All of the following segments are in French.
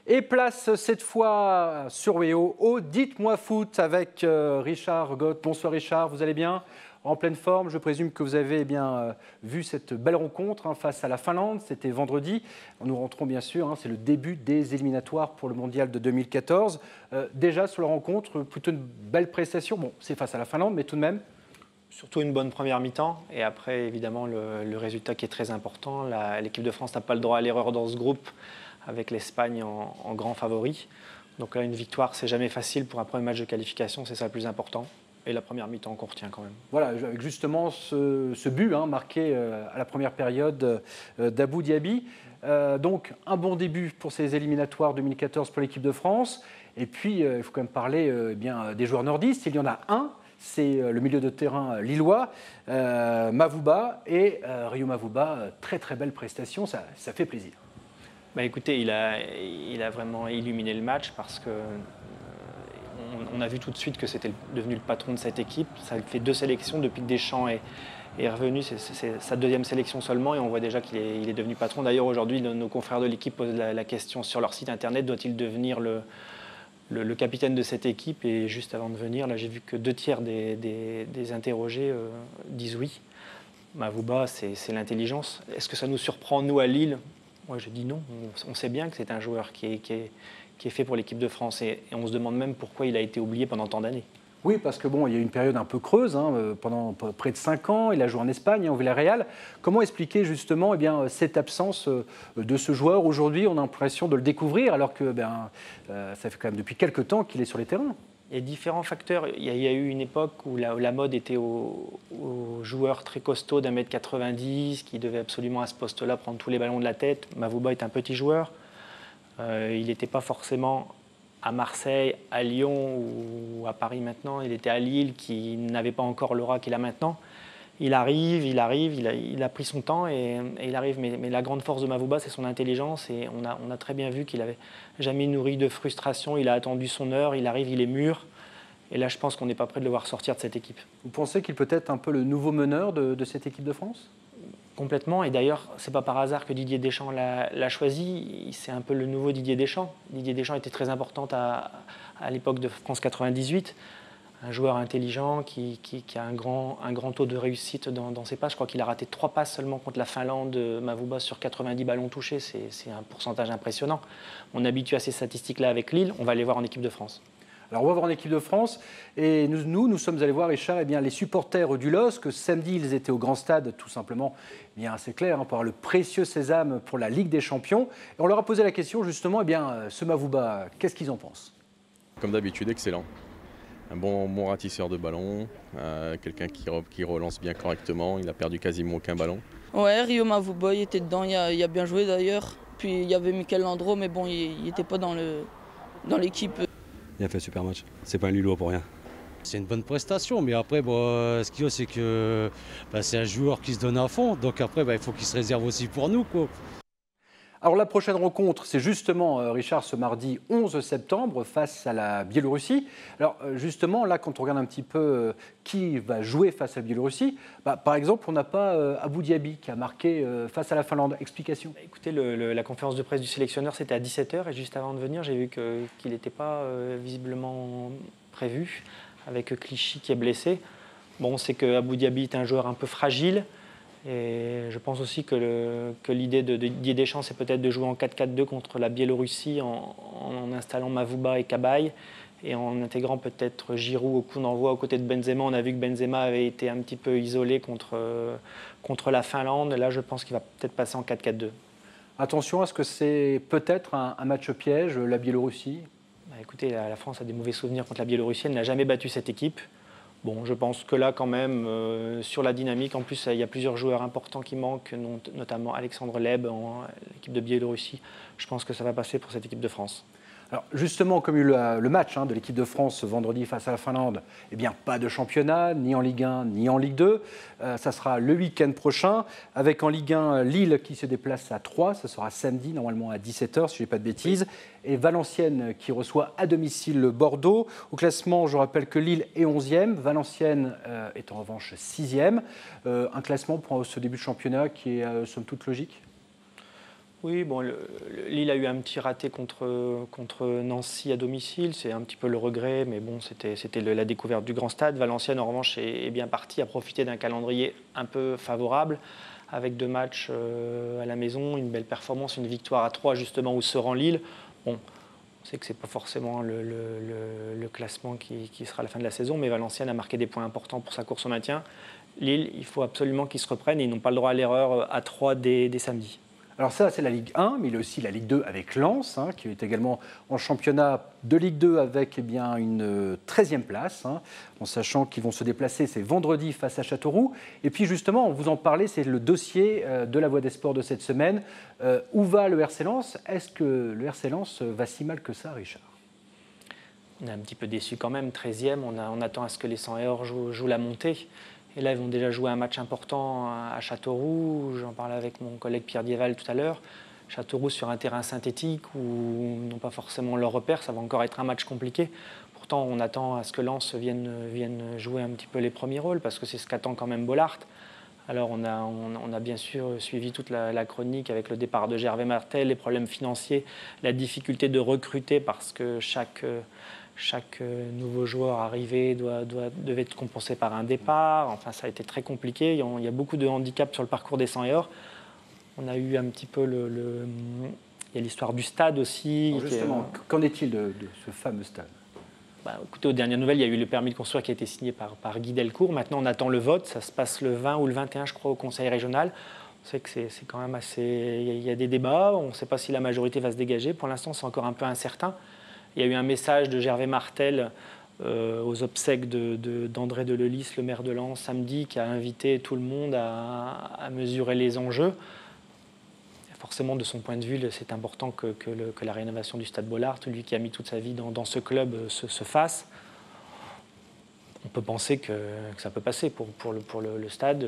Et place cette fois sur WEO au Dites-moi foot avec Richard Gott. Bonsoir Richard, vous allez bien? En pleine forme, je présume que vous avez vu cette belle rencontre face à la Finlande, c'était vendredi. Nous rentrons bien sûr, c'est le début des éliminatoires pour le mondial de 2014. Déjà sur la rencontre, plutôt une belle prestation. Bon, c'est face à la Finlande, mais tout de même. Surtout une bonne première mi-temps et après évidemment le résultat qui est très important. L'équipe de France n'a pas le droit à l'erreur dans ce groupe avec l'Espagne en grand favori. Donc là, une victoire, c'est jamais facile pour un premier match de qualification, c'est ça le plus important. Et la première mi-temps qu'on retient quand même. Voilà, avec justement ce but marqué à la première période d'Abou Dhabi. Donc un bon début pour ces éliminatoires 2014 pour l'équipe de France. Et puis il faut quand même parler des joueurs nordistes. Il y en a un, c'est le milieu de terrain lillois, Mavouba. Et Rio Mavouba, très très belle prestation, ça fait plaisir. Écoutez, il a vraiment illuminé le match parce que on a vu tout de suite que c'était devenu le patron de cette équipe. Ça fait 2 sélections depuis que Deschamps est revenu. C'est sa 2e sélection seulement et on voit déjà qu'il est devenu patron. D'ailleurs, aujourd'hui, nos confrères de l'équipe posent la question sur leur site internet, doit-il devenir le capitaine de cette équipe? Et juste avant de venir, là, j'ai vu que 2 tiers des interrogés disent oui. Mavouba, c'est l'intelligence. Est-ce que ça nous surprend, nous, à Lille? Moi, je dis non. On sait bien que c'est un joueur qui est fait pour l'équipe de France et on se demande même pourquoi il a été oublié pendant tant d'années. Oui, parce que il y a eu une période un peu creuse, pendant près de 5 ans, il a joué en Espagne, au Villarreal. Comment expliquer justement cette absence de ce joueur? Aujourd'hui, on a l'impression de le découvrir alors que ça fait quand même depuis quelques temps qu'il est sur les terrains. Il y a différents facteurs. Il y a eu une époque où la mode était aux joueurs très costauds d'1m90 qui devaient absolument à ce poste-là prendre tous les ballons de la tête. Mavouba est un petit joueur. Il n'était pas forcément à Marseille, à Lyon ou à Paris maintenant. Il était à Lille qui n'avait pas encore l'aura qu'il a maintenant. Il arrive, il a pris son temps et il arrive. Mais la grande force de Mavouba, c'est son intelligence et on a très bien vu qu'il n'avait jamais nourri de frustration. Il a attendu son heure, il arrive, il est mûr. Et là, je pense qu'on n'est pas prêt de le voir sortir de cette équipe. Vous pensez qu'il peut être un peu le nouveau meneur de cette équipe de France? Complètement, et d'ailleurs, ce n'est pas par hasard que Didier Deschamps l'a choisi. C'est un peu le nouveau Didier Deschamps. Didier Deschamps était très important à l'époque de France 98. Un joueur intelligent qui a un grand taux de réussite dans ses passes. Je crois qu'il a raté 3 passes seulement contre la Finlande, Mavouba, sur 90 ballons touchés. C'est un pourcentage impressionnant. On est habitué à ces statistiques-là avec Lille. On va les voir en équipe de France. Alors on va voir en équipe de France et nous sommes allés voir, Richard, les supporters du LOSC. Samedi, ils étaient au Grand Stade, tout simplement, c'est clair, pour avoir le précieux sésame pour la Ligue des Champions. Et on leur a posé la question, justement, ce Mavouba, qu'est-ce qu'ils en pensent? Comme d'habitude, excellent. Un bon ratisseur de ballon, quelqu'un qui relance bien correctement. Il a perdu quasiment aucun ballon. Ouais, Rio Mavouba, il était dedans, il a bien joué d'ailleurs. Puis il y avait Michael Landreau, mais bon, il n'était pas dans l'équipe. Il a fait un super match. C'est pas un Lillois pour rien. C'est une bonne prestation, mais après, ce qu'il y a, c'est que c'est un joueur qui se donne à fond. Donc après, il faut qu'il se réserve aussi pour nous, quoi. Alors la prochaine rencontre, c'est justement, Richard, ce mardi 11 septembre face à la Biélorussie. Alors justement, là, quand on regarde un petit peu qui va jouer face à la Biélorussie, par exemple, on n'a pas Abou Dhabi qui a marqué face à la Finlande. Explication? Écoutez, la conférence de presse du sélectionneur, c'était à 17h et juste avant de venir, j'ai vu qu'il n'était pas visiblement prévu, avec Clichy qui est blessé. Bon, on sait qu'Abou Dhabi est un joueur un peu fragile. Et je pense aussi que l'idée de Didier Deschamps, c'est peut-être de jouer en 4-4-2 contre la Biélorussie en installant Mavouba et Cabaye et en intégrant peut-être Giroud au coup d'envoi aux côtés de Benzema. On a vu que Benzema avait été un petit peu isolé contre la Finlande. Là, je pense qu'il va peut-être passer en 4-4-2. Attention, est-ce que c'est peut-être un match piège, la Biélorussie? Écoutez, la France a des mauvais souvenirs contre la Biélorussie. Elle n'a jamais battu cette équipe. Bon, je pense que là, quand même, sur la dynamique, en plus, il y a plusieurs joueurs importants qui manquent, notamment Alexandre Leb, l'équipe de Biélorussie. Je pense que ça va passer pour cette équipe de France. Alors justement, comme il y a eu le match de l'équipe de France vendredi face à la Finlande, pas de championnat, ni en Ligue 1, ni en Ligue 2. Ça sera le week-end prochain, avec en Ligue 1 Lille qui se déplace à Troyes. Ça sera samedi, normalement à 17h, si je ne dis pas de bêtises. Et Valenciennes qui reçoit à domicile Bordeaux. Au classement, je rappelle que Lille est 11e. Valenciennes est en revanche 6e. Un classement pour ce début de championnat qui est somme toute logique? Oui, bon, Lille a eu un petit raté contre Nancy à domicile. C'est un petit peu le regret, mais bon, c'était la découverte du grand stade. Valenciennes, en revanche, est bien parti, a profité d'un calendrier un peu favorable, avec 2 matchs à la maison, une belle performance, une victoire à 3, justement, où se rend Lille. Bon, on sait que ce n'est pas forcément le classement qui sera à la fin de la saison, mais Valenciennes a marqué des points importants pour sa course au maintien. Lille, il faut absolument qu'ils se reprennent et ils n'ont pas le droit à l'erreur à 3 dès samedi. Alors ça, c'est la Ligue 1, mais il y a aussi la Ligue 2 avec Lens, qui est également en championnat de Ligue 2 avec une 13e place, en sachant qu'ils vont se déplacer, c'est vendredi face à Châteauroux. Et puis justement, on vous en parlait, c'est le dossier de la Voix des Sports de cette semaine. Où va le RC Lens? Est-ce que le RC Lens va si mal que ça, Richard? On est un petit peu déçus quand même, 13e, on attend à ce que les 100 et or jouent la montée. Et là, ils vont déjà jouer un match important à Châteauroux. J'en parlais avec mon collègue Pierre Dieval tout à l'heure. Châteauroux sur un terrain synthétique où ils n'ont pas forcément leur repère. Ça va encore être un match compliqué. Pourtant, on attend à ce que Lens vienne jouer un petit peu les premiers rôles parce que c'est ce qu'attend quand même Bollaert. Alors, on a bien sûr suivi toute la chronique avec le départ de Gervais Martel, les problèmes financiers, la difficulté de recruter parce que chaque nouveau joueur arrivé devait être compensé par un départ. Enfin, ça a été très compliqué. Il y a beaucoup de handicaps sur le parcours des 100 et or. On a eu un petit peu il y a l'histoire du stade aussi. Alors justement, qu'en est-il de ce fameux stade? Écoutez, aux dernières nouvelles, il y a eu le permis de construire qui a été signé par Guy Delcourt. Maintenant, on attend le vote. Ça se passe le 20 ou le 21, je crois, au Conseil régional. On sait que c'est quand même assez... Il y a des débats. On ne sait pas si la majorité va se dégager. Pour l'instant, c'est encore un peu incertain. Il y a eu un message de Gervais Martel aux obsèques d'André Delelis, le maire de Lens, samedi, qui a invité tout le monde à mesurer les enjeux. Forcément, de son point de vue, c'est important que la rénovation du stade Bollaert, lui qui a mis toute sa vie dans ce club, se fasse. On peut penser que ça peut passer pour le stade.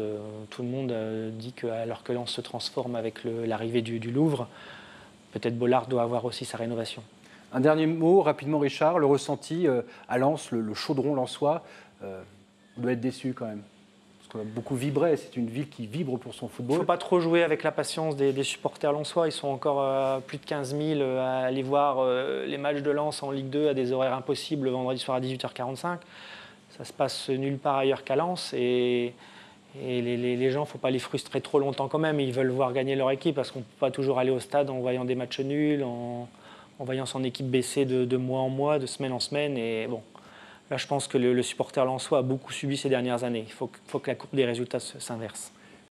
Tout le monde dit qu'alors que Lens se transforme avec l'arrivée du Louvre, peut-être Bollaert doit avoir aussi sa rénovation. Un dernier mot, rapidement, Richard, le ressenti à Lens, le chaudron lensois, on doit être déçu quand même. Parce qu'on a beaucoup vibré, c'est une ville qui vibre pour son football. Il ne faut pas trop jouer avec la patience des supporters lensois. Ils sont encore plus de 15 000 à aller voir les matchs de Lens en Ligue 2 à des horaires impossibles, le vendredi soir à 18h45. Ça se passe nulle part ailleurs qu'à Lens. Et les gens, il ne faut pas les frustrer trop longtemps quand même. Ils veulent voir gagner leur équipe parce qu'on ne peut pas toujours aller au stade en voyant des matchs nuls, en voyant son équipe baisser de mois en mois, de semaine en semaine. Et bon, là, je pense que le supporter lensois a beaucoup subi ces dernières années. Il faut que la courbe des résultats s'inverse.